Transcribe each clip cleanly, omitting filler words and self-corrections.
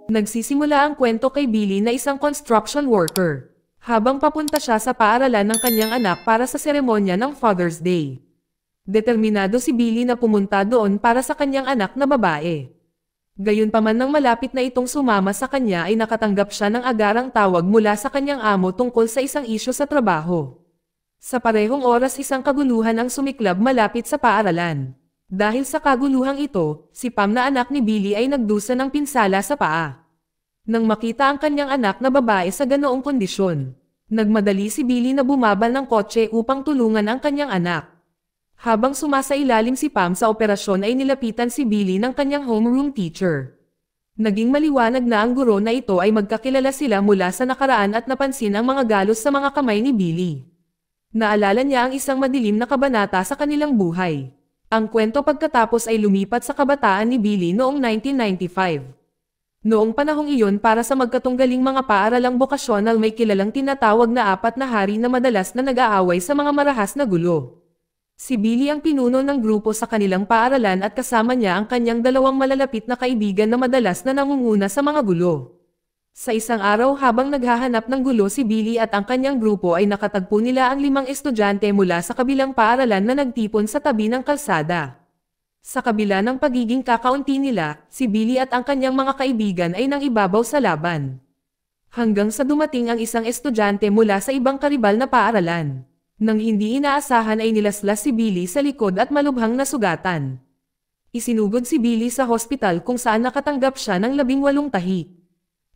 Nagsisimula ang kwento kay Billy na isang construction worker. Habang papunta siya sa paaralan ng kanyang anak para sa seremonya ng Father's Day. Determinado si Billy na pumunta doon para sa kanyang anak na babae. Gayunpaman nang malapit na itong sumama sa kanya ay nakatanggap siya ng agarang tawag mula sa kanyang amo tungkol sa isang isyu sa trabaho. Sa parehong oras isang kaguluhan ang sumiklab malapit sa paaralan. Dahil sa kaguluhang ito, si Pam na anak ni Billy ay nagdusa ng pinsala sa paa. Nang makita ang kanyang anak na babae sa ganoong kondisyon, nagmadali si Billy na bumabal ng kotse upang tulungan ang kanyang anak. Habang sumasailalim si Pam sa operasyon ay nilapitan si Billy ng kanyang homeroom teacher. Naging maliwanag na ang guro na ito ay magkakilala sila mula sa nakaraan at napansin ang mga galos sa mga kamay ni Billy. Naalala niya ang isang madilim na kabanata sa kanilang buhay. Ang kwento pagkatapos ay lumipat sa kabataan ni Billy noong 1995. Noong panahong iyon para sa magkatunggaling mga paaralang bokasyonal may kilalang tinatawag na 4 na hari na madalas na nag-aaway sa mga marahas na gulo. Si Billy ang pinuno ng grupo sa kanilang paaralan at kasama niya ang kanyang 2 malalapit na kaibigan na madalas na nangunguna sa mga gulo. Sa isang araw habang naghahanap ng gulo si Billy at ang kanyang grupo ay nakatagpo nila ang 5 estudyante mula sa kabilang paaralan na nagtipon sa tabi ng kalsada. Sa kabila ng pagiging kakaunti nila, si Billy at ang kanyang mga kaibigan ay nang ibabaw sa laban. Hanggang sa dumating ang isang estudyante mula sa ibang karibal na paaralan. Nang hindi inaasahan ay nilaslas si Billy sa likod at malubhang nasugatan. Isinugod si Billy sa hospital kung saan nakatanggap siya ng 18 tahi.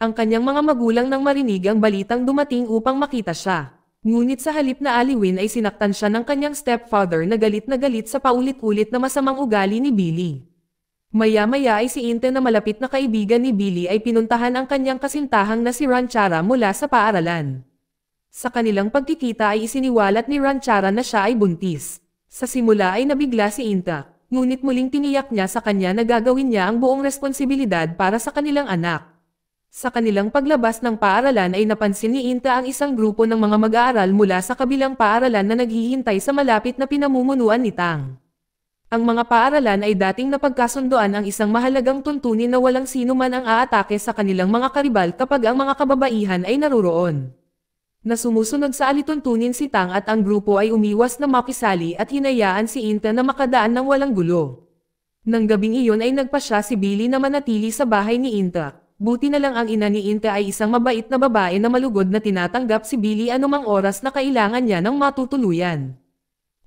Ang kanyang mga magulang nang marinig ang balitang dumating upang makita siya. Ngunit sa halip na aliwin ay sinaktan siya ng kanyang stepfather na galit sa paulit-ulit na masamang ugali ni Billy. Maya-maya ay si Inte na malapit na kaibigan ni Billy ay pinuntahan ang kanyang kasintahang na si Ranchara mula sa paaralan. Sa kanilang pagkikita ay isiniwalat ni Ranchara na siya ay buntis. Sa simula ay nabigla si Inte, ngunit muling tiniyak niya sa kanya na gagawin niya ang buong responsibilidad para sa kanilang anak. Sa kanilang paglabas ng paaralan ay napansin ni Inte ang isang grupo ng mga mag-aaral mula sa kabilang paaralan na naghihintay sa malapit na pinamumunuan ni Tang. Ang mga paaralan ay dating napagkasundoan ang isang mahalagang tuntunin na walang sino man ang aatake sa kanilang mga karibal kapag ang mga kababaihan ay naruroon. Na sumusunod sa alituntunin si Tang at ang grupo ay umiwas na makisali at hinayaan si Inte na makadaan ng walang gulo. Nang gabing iyon ay nagpasya si Billy na manatili sa bahay ni Inte. Buti na lang ang ina ni Inte ay isang mabait na babae na malugod na tinatanggap si Billy anumang oras na kailangan niya ng matutuluyan.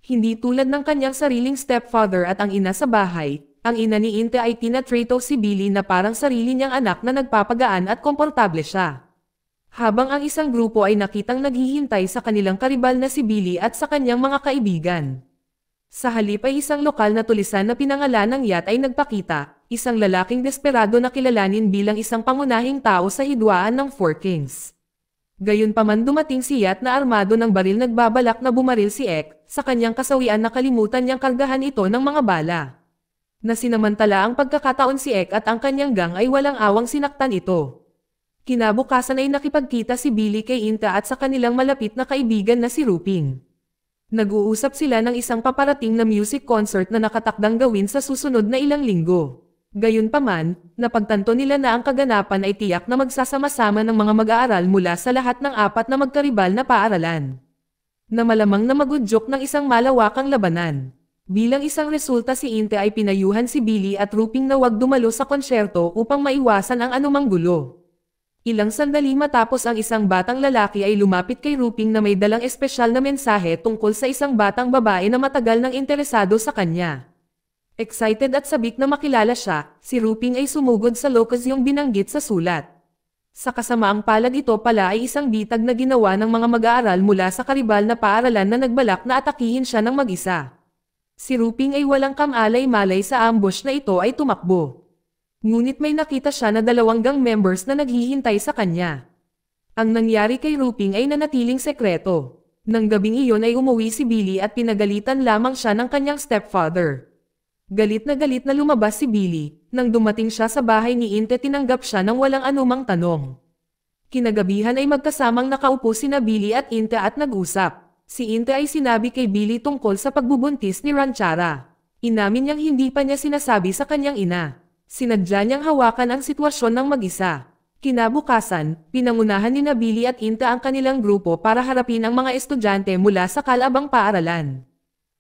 Hindi tulad ng kanyang sariling stepfather at ang ina sa bahay, ang ina ni Inte ay tinatrato si Billy na parang sarili niyang anak na nagpapagaan at komportable siya. Habang ang isang grupo ay nakitang naghihintay sa kanilang karibal na si Billy at sa kanyang mga kaibigan. Sa halip ay isang lokal na tulisan na pinangalan ng Yat ay nagpakita, isang lalaking desperado na kilalanin bilang isang pangunahing tao sa hidwaan ng Four Kings. Gayunpaman dumating si Yat na armado ng baril nagbabalak na bumaril si Ek, sa kanyang kasawian nakalimutan niyang kargahan ito ng mga bala. Nasinamantala ang pagkakataon si Ek at ang kanyang gang ay walang awang sinaktan ito. Kinabukasan ay nakipagkita si Billy kay Inte at sa kanilang malapit na kaibigan na si Ruping. Nag-uusap sila ng isang paparating na music concert na nakatakdang gawin sa susunod na ilang linggo. Gayunpaman, napagtanto nila na ang kaganapan ay tiyak na magsasama-sama ng mga mag-aaral mula sa lahat ng 4 na magkaribal na paaralan. Na malamang na magudyok ng isang malawakang labanan. Bilang isang resulta si Inte ay pinayuhan si Billy at Ruping na wag dumalo sa konsyerto upang maiwasan ang anumang gulo. Ilang sandali matapos ang isang batang lalaki ay lumapit kay Ruping na may dalang espesyal na mensahe tungkol sa isang batang babae na matagal nang interesado sa kanya. Excited at sabik na makilala siya, si Ruping ay sumugod sa lokasyong binanggit sa sulat. Sa kasamaang palad ito pala ay isang bitag na ginawa ng mga mag-aaral mula sa karibal na paaralan na nagbalak na atakihin siya ng mag-isa. Si Ruping ay walang kamalay-malay sa ambush na ito ay tumakbo. Ngunit may nakita siya na 2 gang members na naghihintay sa kanya. Ang nangyari kay Ruping ay nanatiling sekreto. Nang gabing iyon ay umuwi si Billy at pinagalitan lamang siya ng kanyang stepfather. Galit na lumabas si Billy. Nang dumating siya sa bahay ni Inte tinanggap siya ng walang anumang tanong. Kinagabihan ay magkasamang nakaupo sina Billy at Inte at nag-usap. Si Inte ay sinabi kay Billy tungkol sa pagbubuntis ni Ranchara. Inamin niyang hindi pa niya sinasabi sa kanyang ina. Sinadya niyang hawakan ang sitwasyon ng mag-isa. Kinabukasan, pinangunahan ni Billy at Inta ang kanilang grupo para harapin ang mga estudyante mula sa kalabang paaralan.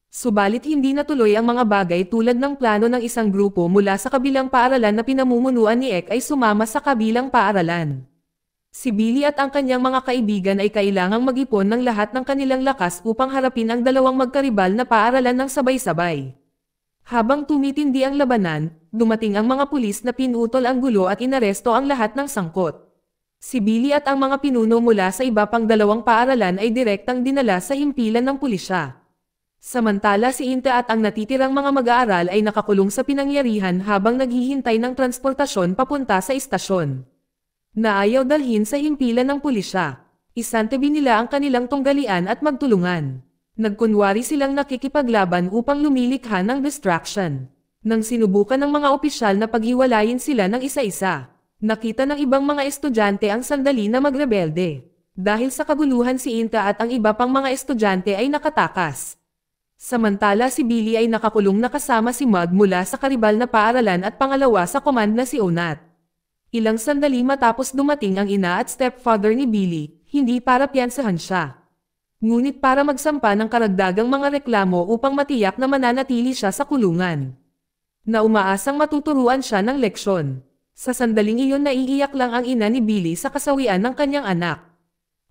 Subalit hindi natuloy ang mga bagay tulad ng plano ng isang grupo mula sa kabilang paaralan na pinamumunuan ni Ek ay sumama sa kabilang paaralan. Si Billy at ang kanyang mga kaibigan ay kailangang mag-ipon ng lahat ng kanilang lakas upang harapin ang dalawang magkaribal na paaralan ng sabay-sabay. Habang tumitindi ang labanan, dumating ang mga pulis na pinutol ang gulo at inaresto ang lahat ng sangkot. Si Billy at ang mga pinuno mula sa iba pang dalawang paaralan ay direktang dinala sa himpilan ng pulisya. Samantala si Inta at ang natitirang mga mag-aaral ay nakakulong sa pinangyarihan habang naghihintay ng transportasyon papunta sa istasyon. Naayaw dalhin sa himpilan ng pulisya. Isantabi nila ang kanilang tunggalian at magtulungan. Nagkunwari silang nakikipaglaban upang lumilikha ng distraction. Nang sinubukan ng mga opisyal na paghiwalayin sila ng isa-isa, nakita ng ibang mga estudyante ang sandali na magrebelde. Dahil sa kaguluhan si Inta at ang iba pang mga estudyante ay nakatakas. Samantala si Billy ay nakakulong na kasama si Mud mula sa karibal na paaralan at pangalawa sa command na si Onat. Ilang sandali matapos dumating ang ina at stepfather ni Billy, hindi para piyansahan siya. Ngunit para magsampa ng karagdagang mga reklamo upang matiyak na mananatili siya sa kulungan. Na umaasang matuturuan siya ng leksyon. Sa sandaling iyon naiiyak lang ang ina ni Billy sa kasawian ng kanyang anak.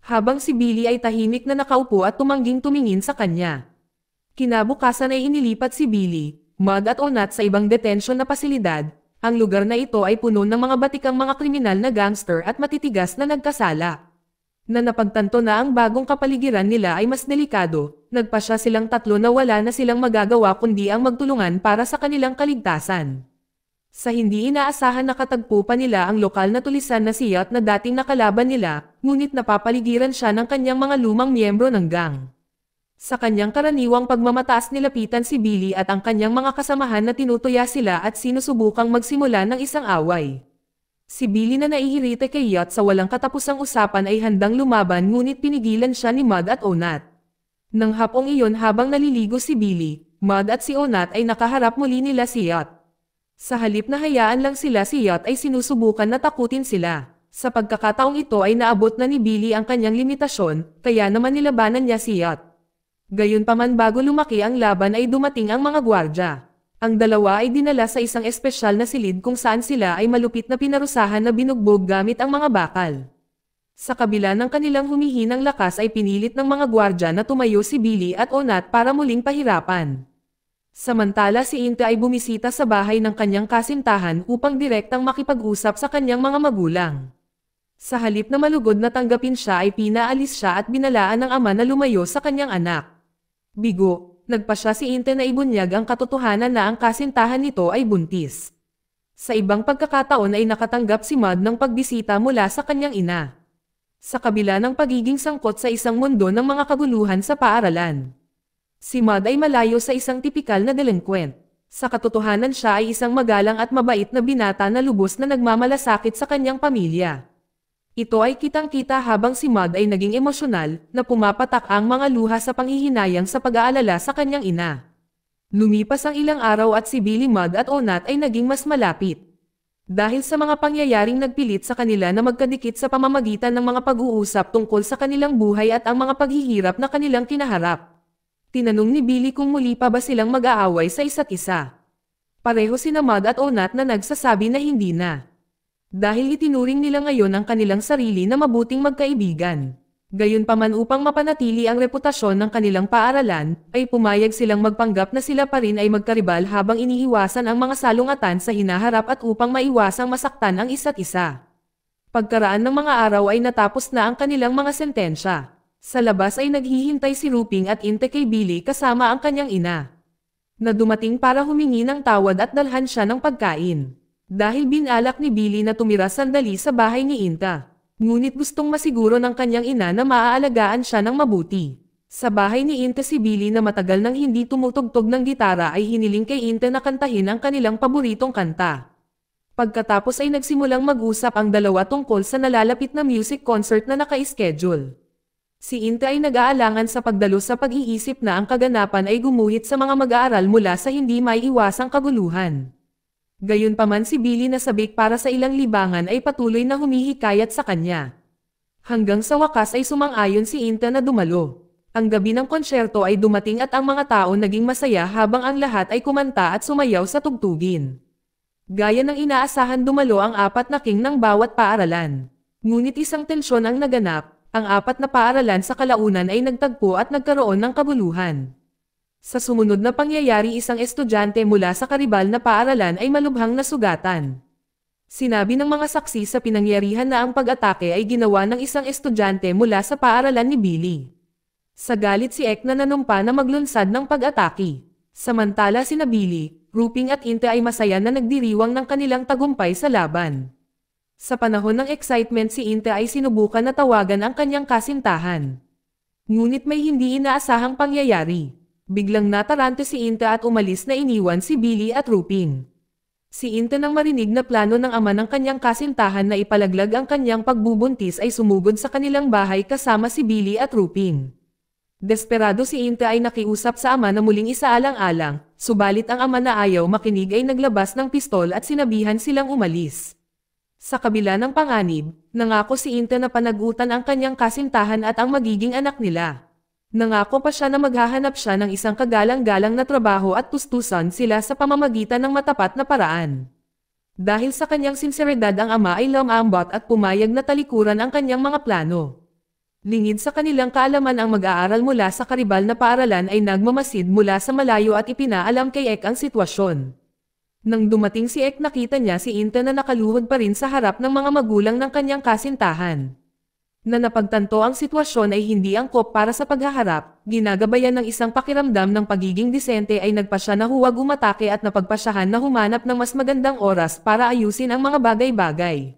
Habang si Billy ay tahimik na nakaupo at tumangging tumingin sa kanya. Kinabukasan ay inilipat si Billy, Mud at Onat sa ibang detention na pasilidad. Ang lugar na ito ay puno ng mga batikang mga kriminal na gangster at matitigas na nagkasala. Na napagtanto na ang bagong kapaligiran nila ay mas delikado, nagpasya silang tatlo na wala na silang magagawa kundi ang magtulungan para sa kanilang kaligtasan. Sa hindi inaasahan nakatagpo pa nila ang lokal na tulisan na si Yacht na dating nakalaban nila, ngunit napapaligiran siya ng kanyang mga lumang miyembro ng gang. Sa kanyang karaniwang pagmamataas nilapitan si Billy at ang kanyang mga kasamahan na tinutuya sila at sinusubukang magsimula ng isang away. Si Billy na naiirite kay Yacht sa walang katapusang usapan ay handang lumaban ngunit pinigilan siya ni Mud at Onat. Nang hapong iyon habang naliligo si Billy, Mud at si Onat ay nakaharap muli nila si Yacht. Sa halip na hayaan lang sila si Yacht ay sinusubukan na takutin sila. Sa pagkakataong ito ay naabot na ni Billy ang kanyang limitasyon, kaya naman nilabanan niya si Yacht. Gayunpaman bago lumaki ang laban ay dumating ang mga gwardya. Ang dalawa ay dinala sa isang espesyal na silid kung saan sila ay malupit na pinarusahan na binugbog gamit ang mga bakal. Sa kabila ng kanilang humihinang lakas ay pinilit ng mga gwardya na tumayo si Billy at Onat para muling pahirapan. Samantala si Inta ay bumisita sa bahay ng kanyang kasintahan upang direktang makipag-usap sa kanyang mga magulang. Sa halip na malugod na tanggapin siya ay pinaalis siya at binalaan ng ama na lumayo sa kanyang anak. Bigo. Nagpasya si Inta na ibunyag ang katotohanan na ang kasintahan nito ay buntis. Sa ibang pagkakataon ay nakatanggap si Mud ng pagbisita mula sa kanyang ina. Sa kabila ng pagiging sangkot sa isang mundo ng mga kaguluhan sa paaralan. Si Mud ay malayo sa isang tipikal na delinquent. Sa katotohanan siya ay isang magalang at mabait na binata na lubos na nagmamalasakit sa kanyang pamilya. Ito ay kitang-kita habang si Mud ay naging emosyonal, na pumapatak ang mga luha sa panghihinayang sa pag-aalala sa kanyang ina. Lumipas ang ilang araw at si Billy, Mud at Onat ay naging mas malapit. Dahil sa mga pangyayaring nagpilit sa kanila na magkadikit sa pamamagitan ng mga pag-uusap tungkol sa kanilang buhay at ang mga paghihirap na kanilang kinaharap. Tinanong ni Billy kung muli pa ba silang mag-aaway sa isa't isa. Pareho sina Mud at Onat na nagsasabi na hindi na. Dahil itinuring nila ngayon ang kanilang sarili na mabuting magkaibigan. Gayunpaman upang mapanatili ang reputasyon ng kanilang paaralan, ay pumayag silang magpanggap na sila pa rin ay magkaribal habang iniiwasan ang mga salungatan sa hinaharap at upang maiwasang masaktan ang isa't isa. Pagkaraan ng mga araw ay natapos na ang kanilang mga sentensya. Sa labas ay naghihintay si Ruping at Inte kay Billy kasama ang kanyang ina. Na dumating para humingi ng tawad at dalhan siya ng pagkain. Dahil binalak ni Billy na tumira sandali sa bahay ni Inta. Ngunit gustong masiguro ng kanyang ina na maaalagaan siya ng mabuti. Sa bahay ni Inta si Billy na matagal nang hindi tumutugtog ng gitara ay hiniling kay Inta na kantahin ang kanilang paboritong kanta. Pagkatapos ay nagsimulang mag-usap ang dalawa tungkol sa nalalapit na music concert na naka-schedule. Si Inta ay nag-aalangan sa pagdalo sa pag-iisip na ang kaganapan ay gumuhit sa mga mag-aaral mula sa hindi maiiwasang kaguluhan. Gayunpaman si Billy na sabik para sa ilang libangan ay patuloy na humihikayat sa kanya. Hanggang sa wakas ay sumang-ayon si Inta na dumalo. Ang gabi ng konsyerto ay dumating at ang mga tao naging masaya habang ang lahat ay kumanta at sumayaw sa tugtugin. Gaya ng inaasahan dumalo ang 4 na king ng bawat paaralan. Ngunit isang tensyon ang naganap, ang 4 na paaralan sa kalaunan ay nagtagpo at nagkaroon ng kabuluhan. Sa sumunod na pangyayari isang estudyante mula sa karibal na paaralan ay malubhang nasugatan. Sinabi ng mga saksi sa pinangyarihan na ang pag-atake ay ginawa ng isang estudyante mula sa paaralan ni Billy. Sa galit si Ek na nanumpa na maglunsad ng pag-atake. Samantala sina Billy, Ruping at Inte ay masaya na nagdiriwang ng kanilang tagumpay sa laban. Sa panahon ng excitement si Inte ay sinubukan na tawagan ang kanyang kasintahan. Ngunit may hindi inaasahang pangyayari. Biglang natarante si Inte at umalis na iniwan si Billy at Ruping. Si Inte nang marinig na plano ng ama ng kanyang kasintahan na ipalaglag ang kanyang pagbubuntis ay sumugod sa kanilang bahay kasama si Billy at Ruping. Desperado si Inte ay nakiusap sa ama na muling isaalang-alang, subalit ang ama na ayaw makinig ay naglabas ng pistol at sinabihan silang umalis. Sa kabila ng panganib, nangako si Inte na panagutan ang kanyang kasintahan at ang magiging anak nila. Nangako pa siya na maghahanap siya ng isang kagalang-galang na trabaho at tustusan sila sa pamamagitan ng matapat na paraan. Dahil sa kanyang sinseridad ang ama ay lumambot at pumayag na talikuran ang kanyang mga plano. Lingid sa kanilang kaalaman ang mag-aaral mula sa karibal na paaralan ay nagmamasid mula sa malayo at ipinaalam kay Ek ang sitwasyon. Nang dumating si Ek nakita niya si Inte na nakaluhod pa rin sa harap ng mga magulang ng kanyang kasintahan. Na napagtanto ang sitwasyon ay hindi angkop para sa paghaharap, ginagabayan ng isang pakiramdam ng pagiging disente ay nagpasya na huwag umatake at napagpasyahan na humanap ng mas magandang oras para ayusin ang mga bagay-bagay.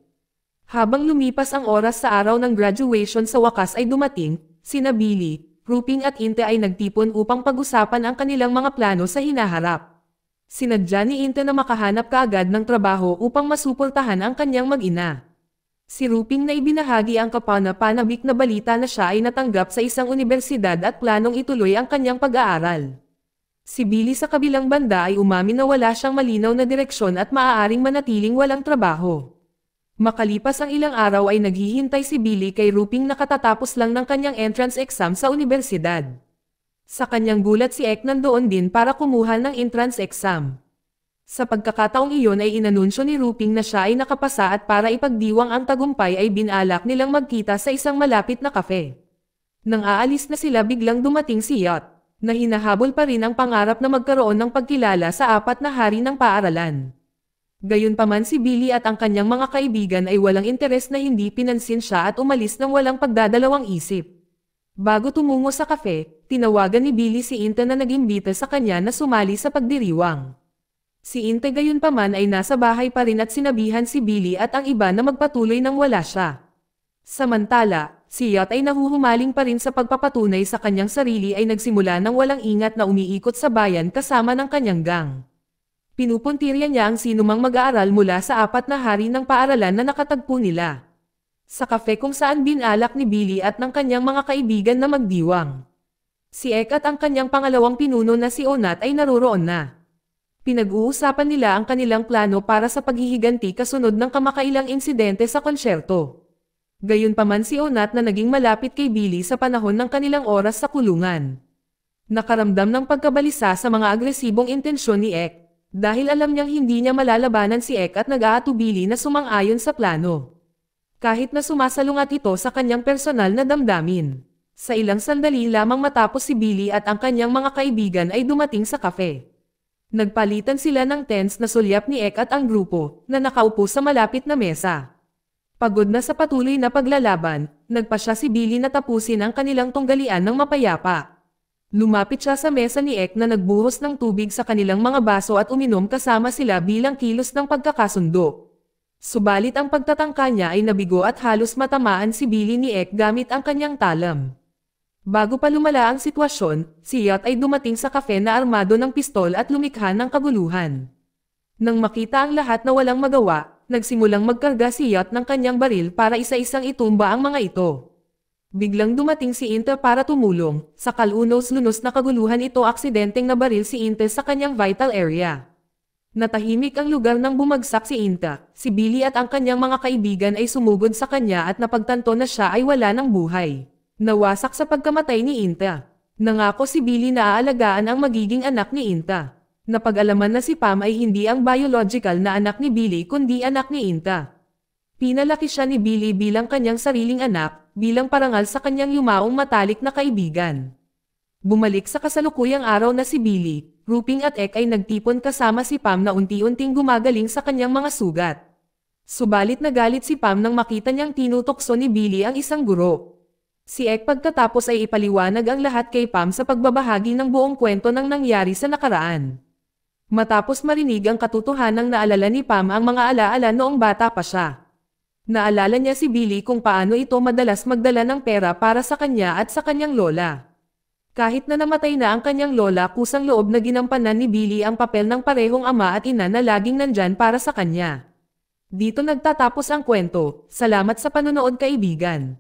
Habang lumipas ang oras sa araw ng graduation sa wakas ay dumating, sina Billy, Ruping at Inte ay nagtipon upang pag-usapan ang kanilang mga plano sa hinaharap. Sinadya ni Inte na makahanap kaagad ng trabaho upang masuportahan ang kanyang mag-ina. Si Ruping na ibinahagi ang kapana-panabik na balita na siya ay natanggap sa isang unibersidad at planong ituloy ang kanyang pag-aaral. Si Billy sa kabilang banda ay umamin na wala siyang malinaw na direksyon at maaaring manatiling walang trabaho. Makalipas ang ilang araw ay naghihintay si Billy kay Ruping na katatapos lang ng kanyang entrance exam sa unibersidad. Sa kanyang gulat si Ek nandoon din para kumuha ng entrance exam. Sa pagkakataong iyon ay inanunsyo ni Ruping na siya ay nakapasa at para ipagdiwang ang tagumpay ay binalak nilang magkita sa isang malapit na kafe. Nang aalis na sila biglang dumating si Yacht, na hinahabol pa rin ang pangarap na magkaroon ng pagkilala sa 4 na hari ng paaralan. Gayunpaman si Billy at ang kanyang mga kaibigan ay walang interes na hindi pinansin siya at umalis ng walang pagdadalawang isip. Bago tumungo sa kafe, tinawagan ni Billy si Inte na nag-imbita sa kanya na sumali sa pagdiriwang. Si Inte gayunpaman ay nasa bahay pa rin at sinabihan si Billy at ang iba na magpatuloy nang wala siya. Samantala, si Yacht ay nahuhumaling pa rin sa pagpapatunay sa kanyang sarili ay nagsimula ng walang ingat na umiikot sa bayan kasama ng kanyang gang. Pinupuntirya niya ang sinumang mag-aaral mula sa 4 na hari ng paaralan na nakatagpo nila. Sa kafe kung saan binalak ni Billy at ng kanyang mga kaibigan na magdiwang. Si Ek at ang kanyang pangalawang pinuno na si Onat ay naroroon na. Pinag-uusapan nila ang kanilang plano para sa paghihiganti kasunod ng kamakailang insidente sa konsyerto. Gayunpaman si Onat na naging malapit kay Billy sa panahon ng kanilang oras sa kulungan. Nakaramdam ng pagkabalisa sa mga agresibong intensyon ni Ek. Dahil alam niyang hindi niya malalabanan si Ek at nag-aatubili na sumang-ayon sa plano. Kahit na sumasalungat ito sa kanyang personal na damdamin. Sa ilang sandali lamang matapos si Billy at ang kanyang mga kaibigan ay dumating sa kafe. Nagpalitan sila ng tense na sulyap ni Ek at ang grupo na nakaupo sa malapit na mesa. Pagod na sa patuloy na paglalaban, nagpasya si Billy na tapusin ang kanilang tunggalian ng mapayapa. Lumapit siya sa mesa ni Ek na nagbuhos ng tubig sa kanilang mga baso at uminom kasama sila bilang kilos ng pagkakasundo. Subalit ang pagtatangka niya ay nabigo at halos matamaan si Billy ni Ek gamit ang kanyang talam. Bago pa lumala ang sitwasyon, si Yacht ay dumating sa kafe na armado ng pistol at lumikha ng kaguluhan. Nang makita ang lahat na walang magawa, nagsimulang magkarga si Yacht ng kanyang baril para isa-isang itumba ang mga ito. Biglang dumating si Inte para tumulong, sa kalunos-lunos na kaguluhan ito aksidenteng nabaril si Inte sa kanyang vital area. Natahimik ang lugar nang bumagsak si Inta. Si Billy at ang kanyang mga kaibigan ay sumugod sa kanya at napagtanto na siya ay wala ng buhay. Nawasak sa pagkamatay ni Inta. Nangako si Billy na aalagaan ang magiging anak ni Inta. Napag-alaman na si Pam ay hindi ang biological na anak ni Billy kundi anak ni Inta. Pinalaki siya ni Billy bilang kanyang sariling anak, bilang parangal sa kanyang yumaong matalik na kaibigan. Bumalik sa kasalukuyang araw na si Billy, Ruping at Ek ay nagtipon kasama si Pam na unti-unting gumagaling sa kanyang mga sugat. Subalit nagalit si Pam nang makita niyang tinutokso ni Billy ang isang guro. Si Ek pagkatapos ay ipaliwanag ang lahat kay Pam sa pagbabahagi ng buong kwento ng nangyari sa nakaraan. Matapos marinig ang katotohanang naalala ni Pam ang mga alaala noong bata pa siya. Naalala niya si Billy kung paano ito madalas magdala ng pera para sa kanya at sa kanyang lola. Kahit na namatay na ang kanyang lola, kusang loob na ginampanan ni Billy ang papel ng parehong ama at ina na laging nandyan para sa kanya. Dito nagtatapos ang kwento. Salamat sa panonood, kaibigan.